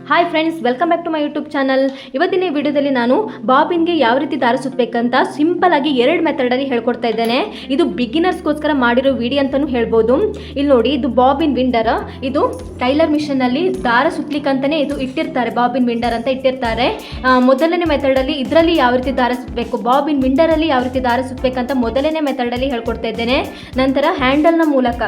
Hi friends, welcome back to my YouTube channel. ಇವತ್ತಿನ ಈ ವಿಡಿಯೋದಲ್ಲಿ ನಾನು ಬಾಬಿನ್ಗೆ ಯಾವ ರೀತಿ ದಾರ ಸುತ್ತಬೇಕಂತ ಸಿಂಪಲ್ ಆಗಿ 2 ಮೆಥಡಲ್ಲಿ ಹೇಳ್ಕೊಡ್ತಾ ಇದ್ದೇನೆ. ಇದು ಬಿಗಿನರ್ಸ್ಗೋಸ್ಕರ ಮಾಡಿರೋ ವಿಡಿಯೋ ಅಂತಲೂ ಹೇಳ್ಬೋದು. ಇಲ್ಲಿ ನೋಡಿ, ಇದು ಬಾಬಿನ್ ವಿಂಡರ್. ಇದು ಟೈಲರ್ ಮಿಷನಲ್ಲಿ ದಾರ ಸುತ್ತಲಿಕ್ಕಂತಲೇ ಇದು ಇಟ್ಟಿರ್ತಾರೆ, ಬಾಬಿನ್ ವಿಂಡರ್ ಅಂತ ಇಟ್ಟಿರ್ತಾರೆ. ಮೊದಲನೇ ಮೆಥಡಲ್ಲಿ ಇದರಲ್ಲಿ ಯಾವ ರೀತಿ ದಾರ ಸುತ್ತಬೇಕು, ಬಾಬಿನ್ ವಿಂಡರಲ್ಲಿ ಯಾವ ರೀತಿ ದಾರ ಸುತ್ತಬೇಕಂತ ಮೊದಲನೇ ಮೆಥಡಲ್ಲಿ ಹೇಳ್ಕೊಡ್ತಾ ಇದ್ದೇನೆ. ನಂತರ ಹ್ಯಾಂಡಲ್ನ ಮೂಲಕ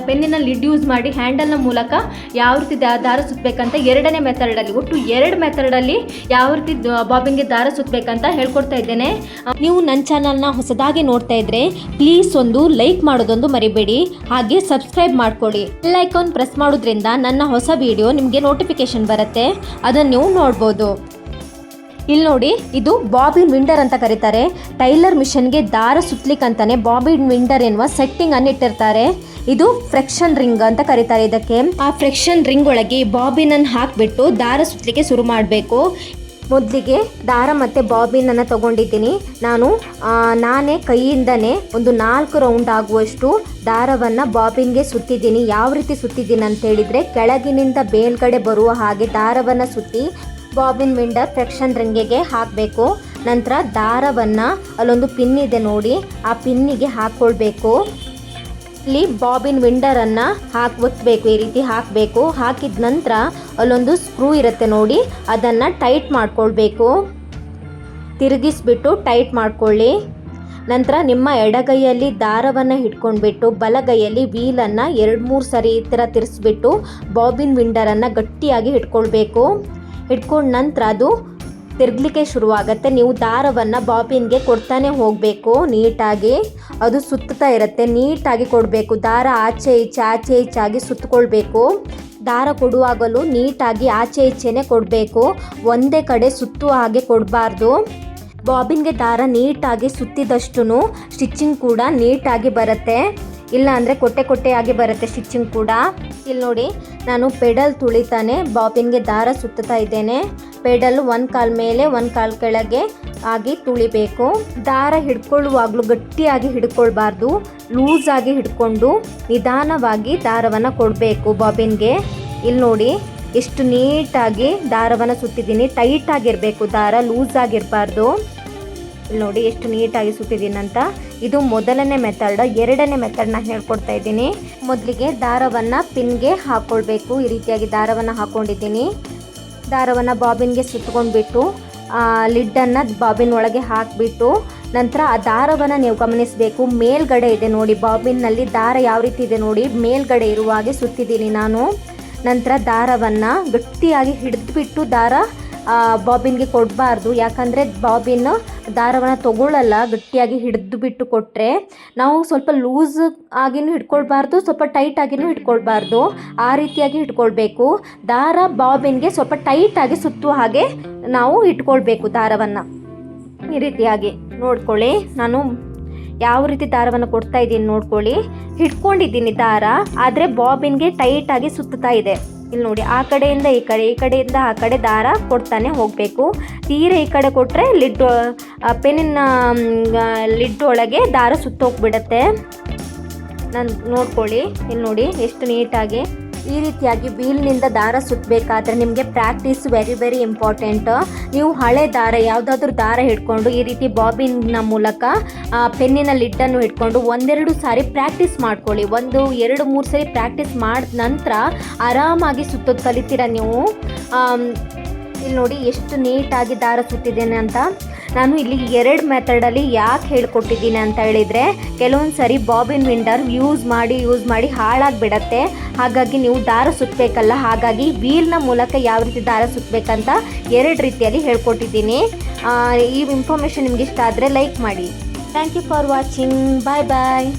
ಪೆನ್ನಿನ ಲಿಡ್ ಯೂಸ್ ಮಾಡಿ ಹ್ಯಾಂಡಲ್ನ ಮೂಲಕ ಯಾವ ರೀತಿ ದಾರ ಸುತ್ತಬೇಕಂತ ಎರಡನೇ ಮೆಥಡಲ್ಲಿ, ಒಟ್ಟು 2 ಮೆಥಡಲ್ಲಿ ಯಾವ ರೀತಿ ಬಾಬಿನ್ಗೆ ದಾರ ಸುತ್ತಬೇಕಂತ ಹೇಳ್ಕೊಡ್ತಾ ಇದ್ದೇನೆ. ನೀವು ನನ್ನ ಚಾನಲ್ನ ಹೊಸದಾಗಿ ನೋಡ್ತಾ ಇದ್ದರೆ ಪ್ಲೀಸ್ ಒಂದು ಲೈಕ್ ಮಾಡೋದೊಂದು ಮರಿಬೇಡಿ, ಹಾಗೆ ಸಬ್ಸ್ಕ್ರೈಬ್ ಮಾಡ್ಕೊಳ್ಳಿ. ಬೆಲ್ ಐಕಾನ್ ಪ್ರೆಸ್ ಮಾಡೋದ್ರಿಂದ ನನ್ನ ಹೊಸ ವಿಡಿಯೋ ನಿಮಗೆ ನೋಟಿಫಿಕೇಶನ್ ಬರುತ್ತೆ, ಅದನ್ನು ನೀವು ನೋಡ್ಬೋದು. ಇಲ್ಲಿ ನೋಡಿ, ಇದು ಬಾಬಿನ್ ವಿಂಡರ್ ಅಂತ ಕರೀತಾರೆ. ಟೈಲರ್ ಮಿಷನ್ಗೆ ದಾರ ಸುತ್ತಲಿಕ್ಕಂತಾನೆ ಬಾಬಿನ್ ವಿಂಡರ್ ಎನ್ನುವ ಸೆಟ್ಟಿಂಗ್ ಅನ್ನು ಇಟ್ಟಿರ್ತಾರೆ. ಇದು ಫ್ರೆಕ್ಷನ್ ರಿಂಗ್ ಅಂತ ಕರೀತಾರೆ ಇದಕ್ಕೆ. ಆ ಫ್ರೆಕ್ಷನ್ ರಿಂಗ್ ಒಳಗೆ ಬಾಬಿನ್ ಅನ್ನು ಹಾಕಿಬಿಟ್ಟು ದಾರ ಸುತ್ತಲಿಕ್ಕೆ ಶುರು ಮಾಡಬೇಕು. ಮೊದಲಿಗೆ ದಾರ ಮತ್ತು ಬಾಬಿನನ್ನು ತಗೊಂಡಿದ್ದೀನಿ. ನಾನೇ ಕೈಯಿಂದನೇ ಒಂದು 4 ರೌಂಡ್ ಆಗುವಷ್ಟು ದಾರವನ್ನು ಬಾಬಿನ್ಗೆ ಸುತ್ತಿದ್ದೀನಿ. ಯಾವ ರೀತಿ ಸುತ್ತಿದ್ದೀನಿ ಅಂತ ಹೇಳಿದರೆ, ಕೆಳಗಿನಿಂದ ಮೇಲ್ಗಡೆ ಬರುವ ಹಾಗೆ ದಾರವನ್ನು ಸುತ್ತಿ ಬಾಬಿನ್ ವಿಂಡರ್ ಫ್ರೆಕ್ಷನ್ ರಿಂಗಿಗೆ ಹಾಕಬೇಕು. ನಂತರ ದಾರವನ್ನು ಅಲ್ಲೊಂದು ಪಿನ್ ಇದೆ ನೋಡಿ, ಆ ಪಿನ್ನಿಗೆ ಹಾಕ್ಕೊಳ್ಬೇಕು. ಇಲ್ಲಿ ಬಾಬಿನ್ ವಿಂಡರನ್ನು ಒತ್ತಬೇಕು, ಈ ರೀತಿ ಹಾಕಬೇಕು. ಹಾಕಿದ ನಂತರ ಅಲ್ಲೊಂದು ಸ್ಕ್ರೂ ಇರುತ್ತೆ ನೋಡಿ, ಅದನ್ನು ಟೈಟ್ ಮಾಡ್ಕೊಳ್ಬೇಕು. ತಿರುಗಿಸ್ಬಿಟ್ಟು ಟೈಟ್ ಮಾಡ್ಕೊಳ್ಳಿ. ನಂತರ ನಿಮ್ಮ ಎಡಗೈಯಲ್ಲಿ ದಾರವನ್ನು ಹಿಡ್ಕೊಂಡ್ಬಿಟ್ಟು ಬಲಗೈಯಲ್ಲಿ ವೀಲನ್ನು 2-3 ಸರಿ ಈ ಥರ ತಿರ್ಸ್ಬಿಟ್ಟು ಬಾಬಿನ್ ವಿಂಡರನ್ನು ಗಟ್ಟಿಯಾಗಿ ಹಿಡ್ಕೊಳ್ಬೇಕು. ಹಿಡ್ಕೊಂಡ ನಂತರ ಅದು ತಿರುಗಲಿಕ್ಕೆ ಶುರುವಾಗುತ್ತೆ. ನೀವು ದಾರವನ್ನು ಬಾಬಿನ್ಗೆ ಕೊಡ್ತಾನೆ ಹೋಗಬೇಕು. ನೀಟಾಗಿ ಅದು ಸುತ್ತಾ ಇರುತ್ತೆ, ನೀಟಾಗಿ ಕೊಡಬೇಕು. ದಾರ ಆಚೆ ಈಚಾಗಿ ಸುತ್ತಕೊಳ್ಬೇಕು. ದಾರ ಕೊಡುವಾಗಲೂ ನೀಟಾಗಿ ಆಚೆ ಈಚೆನೇ ಕೊಡಬೇಕು, ಒಂದೇ ಕಡೆ ಸುತ್ತುವ ಹಾಗೆ ಕೊಡಬಾರ್ದು. ಬಾಬಿನ್ಗೆ ದಾರ ನೀಟಾಗಿ ಸುತ್ತಿದಷ್ಟು ಸ್ಟಿಚಿಂಗ್ ಕೂಡ ನೀಟಾಗಿ ಬರುತ್ತೆ, ಇಲ್ಲ ಅಂದರೆ ಕೊಟ್ಟೆಯಾಗಿ ಬರುತ್ತೆ ಸ್ಟಿಚಿಂಗ್ ಕೂಡ. ಇಲ್ಲಿ ನೋಡಿ, ನಾನು ಪೆಡಲ್ ತುಳಿತಾನೆ ಬಾಬಿನ್ಗೆ ದಾರ ಸುತ್ತಾ ಇದ್ದೇನೆ. ಪೆಡಲ್ 1 ಕಾಲ್ ಮೇಲೆ 1 ಕಾಲ್ ಕೆಳಗೆ ಆಗಿ ತುಳಿಬೇಕು. ದಾರ ಹಿಡ್ಕೊಳ್ಳುವಾಗಲೂ ಗಟ್ಟಿಯಾಗಿ ಹಿಡ್ಕೊಳ್ಬಾರ್ದು, ಲೂಸಾಗಿ ಹಿಡ್ಕೊಂಡು ನಿಧಾನವಾಗಿ ದಾರವನ್ನು ಕೊಡಬೇಕು ಬಾಬಿನ್ಗೆ. ಇಲ್ಲಿ ನೋಡಿ, ಎಷ್ಟು ನೀಟಾಗಿ ದಾರವನ್ನು ಸುತ್ತಿದ್ದೀನಿ. ಟೈಟಾಗಿರಬೇಕು ದಾರ, ಲೂಸಾಗಿರಬಾರ್ದು. ಇಲ್ಲಿ ನೋಡಿ ಎಷ್ಟು ನೀಟಾಗಿ ಸುತ್ತಿದ್ದೀನಿ ಅಂತ. ಇದು ಮೊದಲನೇ ಮೆಥಡ್. ಎರಡನೇ ಮೆಥಡ್ನ ಹೇಳ್ಕೊಡ್ತಾ ಇದ್ದೀನಿ. ಮೊದಲಿಗೆ ದಾರವನ್ನು ಪಿನ್ಗೆ ಹಾಕ್ಕೊಳ್ಬೇಕು. ಈ ರೀತಿಯಾಗಿ ದಾರವನ್ನು ಹಾಕ್ಕೊಂಡಿದ್ದೀನಿ. ದಾರವನ್ನು ಬಾಬಿನ್ಗೆ ಸುತ್ತಕೊಂಡ್ಬಿಟ್ಟು ಲಿಡ್ಡನ್ನು ಬಾಬಿನ್ ಒಳಗೆ ಹಾಕಿಬಿಟ್ಟು ನಂತರ ಆ ದಾರವನ್ನು ನೀವು ಗಮನಿಸಬೇಕು. ಮೇಲ್ಗಡೆ ಇದೆ ನೋಡಿ, ಬಾಬಿನ್ನಲ್ಲಿ ದಾರ ಯಾವ ರೀತಿ ಇದೆ ನೋಡಿ, ಮೇಲ್ಗಡೆ ಇರುವ ಹಾಗೆ ಸುತ್ತಿದ್ದೀನಿ ನಾನು. ನಂತರ ದಾರವನ್ನು ಗಟ್ಟಿಯಾಗಿ ಹಿಡಿದ್ಬಿಟ್ಟು ದಾರ ಬಾಬಿನ್ಗೆ ಕೊಡಬಾರ್ದು, ಯಾಕಂದರೆ ಬಾಬಿನ್ ದಾರವನ್ನು ತಗೊಳ್ಳಲ್ಲ. ಗಟ್ಟಿಯಾಗಿ ಹಿಡಿದು ಬಿಟ್ಟು ಕೊಟ್ಟರೆ ನಾವು ಸ್ವಲ್ಪ ಲೂಸ್ ಆಗಿನೂ ಹಿಡ್ಕೊಳ್ಬಾರ್ದು, ಸ್ವಲ್ಪ ಟೈಟಾಗಿನೂ ಹಿಡ್ಕೊಳ್ಬಾರ್ದು. ಆ ರೀತಿಯಾಗಿ ಹಿಡ್ಕೊಳ್ಬೇಕು. ದಾರ ಬಾಬಿನ್ಗೆ ಸ್ವಲ್ಪ ಟೈಟಾಗಿ ಸುತ್ತುವ ಹಾಗೆ ನಾವು ಇಟ್ಕೊಳ್ಬೇಕು ದಾರವನ್ನು. ಈ ರೀತಿಯಾಗಿ ನೋಡ್ಕೊಳ್ಳಿ, ನಾನು ಯಾವ ರೀತಿ ದಾರವನ್ನು ಕೊಡ್ತಾ ಇದ್ದೀನಿ ನೋಡ್ಕೊಳ್ಳಿ. ಹಿಡ್ಕೊಂಡಿದ್ದೀನಿ ದಾರ, ಆದರೆ ಬಾಬಿನ್ಗೆ ಟೈಟಾಗಿ ಸುತ್ತಾ ಇದೆ. ಇಲ್ಲಿ ನೋಡಿ, ಆ ಕಡೆಯಿಂದ ಈ ಕಡೆ, ಈ ಕಡೆಯಿಂದ ಆ ಕಡೆ ದಾರ ಕೊಡ್ತಾನೆ ಹೋಗಬೇಕು. ತೀರಾ ಈ ಕಡೆ ಕೊಟ್ಟರೆ ಪೆನ್ನಿನ ಲಿಡ್ ಒಳಗೆ ದಾರ ಸುತ್ತೋಗ್ಬಿಡತ್ತೆ. ನಾನು ನೋಡ್ಕೊಳ್ಳಿ, ಇಲ್ಲಿ ನೋಡಿ ಎಷ್ಟು ನೀಟಾಗಿ. ಈ ರೀತಿಯಾಗಿ ವೀಲ್ನಿಂದ ದಾರ ಸುತ್ತಬೇಕಾದ್ರೆ ನಿಮಗೆ ಪ್ರಾಕ್ಟೀಸ್ ವೆರಿ ಇಂಪಾರ್ಟೆಂಟ್. ನೀವು ಹಳೆ ದಾರ, ಯಾವುದಾದ್ರೂ ದಾರ ಹಿಡ್ಕೊಂಡು ಈ ರೀತಿ ಬಾಬಿನ್ನ ಮೂಲಕ ಪೆನ್ನಿನ ಲಿಡ್ಡನ್ನು ಹಿಡ್ಕೊಂಡು 1-2 ಸಾರಿ ಪ್ರಾಕ್ಟೀಸ್ ಮಾಡ್ಕೊಳ್ಳಿ. 1-2-3 ಸರಿ ಪ್ರಾಕ್ಟೀಸ್ ಮಾಡಿದ ನಂತರ ಆರಾಮಾಗಿ ಸುತ್ತೋದು ಕಲಿತೀರ ನೀವು. ಇಲ್ಲಿ ನೋಡಿ ಎಷ್ಟು ನೀಟಾಗಿ ದಾರ ಸುತ್ತಿದ್ದೇನೆ ಅಂತ. ನಾನು ಇಲ್ಲಿ 2 ಮೆಥಡಲ್ಲಿ ಯಾಕೆ ಹೇಳ್ಕೊಟ್ಟಿದ್ದೀನಿ ಅಂತ ಹೇಳಿದರೆ, ಕೆಲವೊಂದು ಸರಿ ಬಾಬಿನ್ ವಿಂಡರ್ ಯೂಸ್ ಮಾಡಿ ಹಾಳಾಗಿಬಿಡತ್ತೆ. ಹಾಗಾಗಿ ನೀವು ದಾರ ಸುತ್ತಬೇಕಲ್ಲ, ಹಾಗಾಗಿ ವೀಲ್ನ ಮೂಲಕ ಯಾವ ರೀತಿ ದಾರ ಸುತ್ತಬೇಕಂತ 2 ರೀತಿಯಲ್ಲಿ ಹೇಳ್ಕೊಟ್ಟಿದ್ದೀನಿ. ಈ ಇನ್ಫಾರ್ಮೇಷನ್ ನಿಮ್ಗೆ ಇಷ್ಟ ಆದರೆ ಲೈಕ್ ಮಾಡಿ. Thank you for watching. Bye.